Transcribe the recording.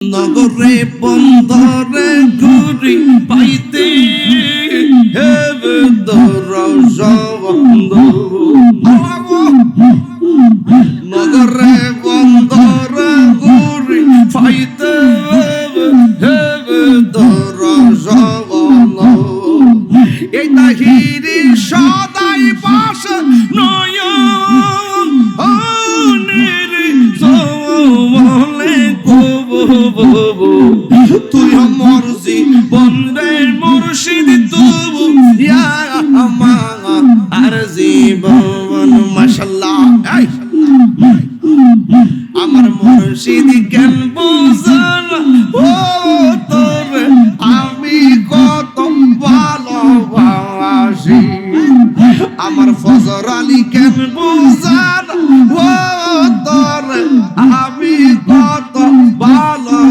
নগরে বন্দরে ঘুরি পাইতে হেবে দরজবন্ধ নগরে বন্দরে ঘুরি পাইতে হেবে দরজবন্ধ এই তাহিরি সদাই পাশে নয় তুই আমার জীবনের মুর্শিদ তবু আমার জীবন মাশাআল্লাহ আমার মুর্শিদ কেন বুঝা